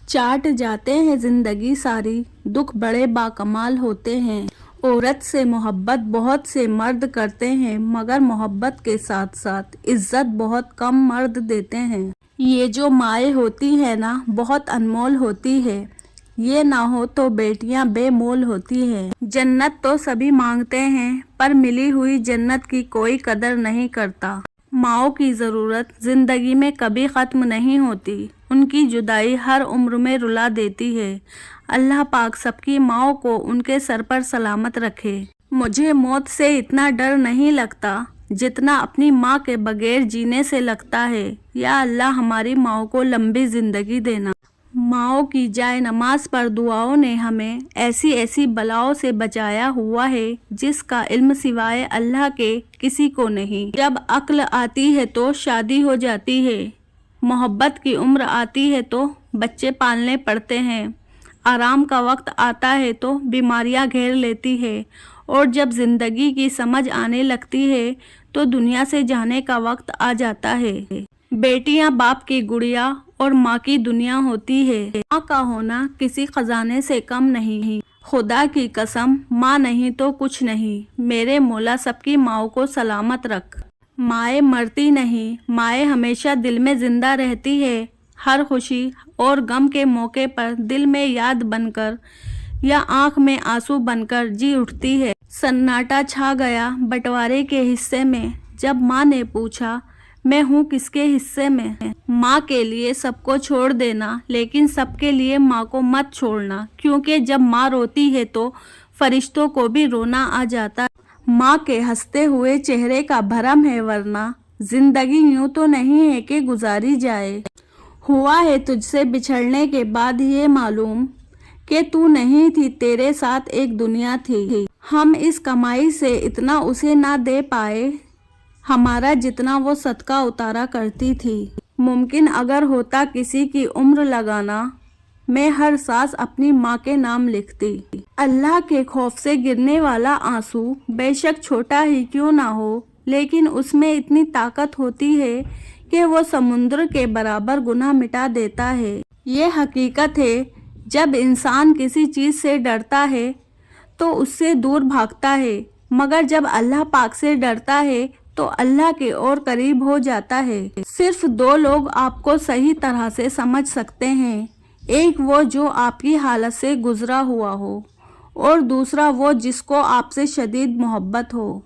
चाट जाते हैं जिंदगी सारी, दुख बड़े बाकमाल होते हैं। औरत से मोहब्बत बहुत से मर्द करते हैं, मगर मोहब्बत के साथ साथ इज्जत बहुत कम मर्द देते हैं। ये जो माएँ होती है ना, बहुत अनमोल होती है। ये ना हो तो बेटियां बेमोल होती हैं। जन्नत तो सभी मांगते हैं, पर मिली हुई जन्नत की कोई कदर नहीं करता। माँओं की ज़रूरत ज़िंदगी में कभी ख़त्म नहीं होती। उनकी जुदाई हर उम्र में रुला देती है। अल्लाह पाक सबकी माँओं को उनके सर पर सलामत रखे। मुझे मौत से इतना डर नहीं लगता जितना अपनी माँ के बगैर जीने से लगता है। या अल्लाह हमारी माँओं को लंबी ज़िंदगी देना। माँओं की जाए नमाज पर दुआओं ने हमें ऐसी ऐसी बलाओं से बचाया हुआ है जिसका इल्म सिवाय अल्लाह के किसी को नहीं। जब अक्ल आती है तो शादी हो जाती है, मोहब्बत की उम्र आती है तो बच्चे पालने पड़ते हैं, आराम का वक्त आता है तो बीमारियां घेर लेती है, और जब जिंदगी की समझ आने लगती है तो दुनिया से जाने का वक्त आ जाता है। बेटियां बाप की गुड़िया और माँ की दुनिया होती है। माँ का होना किसी खजाने से कम नहीं। खुदा की कसम, माँ नहीं तो कुछ नहीं। मेरे मौला सबकी माँओं को सलामत रख। माएँ मरती नहीं, माएँ हमेशा दिल में जिंदा रहती है। हर खुशी और गम के मौके पर दिल में याद बनकर या आंख में आंसू बनकर जी उठती है। सन्नाटा छा गया बंटवारे के हिस्से में, जब माँ ने पूछा मैं हूँ किसके हिस्से में। माँ के लिए सबको छोड़ देना, लेकिन सबके लिए माँ को मत छोड़ना, क्योंकि जब माँ रोती है तो फरिश्तों को भी रोना आ जाता है। माँ के हंसते हुए चेहरे का भरम है, वरना जिंदगी यूं तो नहीं है कि गुजारी जाए। हुआ है तुझसे बिछड़ने के बाद ये मालूम कि तू नहीं थी, तेरे साथ एक दुनिया थी। हम इस कमाई से इतना उसे ना दे पाए, हमारा जितना वो सदका उतारा करती थी। मुमकिन अगर होता किसी की उम्र लगाना, मैं हर सांस अपनी माँ के नाम लिखती। अल्लाह के खौफ से गिरने वाला आंसू बेशक छोटा ही क्यों ना हो, लेकिन उसमें इतनी ताकत होती है कि वो समुद्र के बराबर गुनाह मिटा देता है। ये हकीकत है, जब इंसान किसी चीज़ से डरता है तो उससे दूर भागता है, मगर जब अल्लाह पाक से डरता है तो अल्लाह के और करीब हो जाता है। सिर्फ दो लोग आपको सही तरह से समझ सकते हैं, एक वो जो आपकी हालत से गुजरा हुआ हो, और दूसरा वो जिसको आपसे शदीद मोहब्बत हो।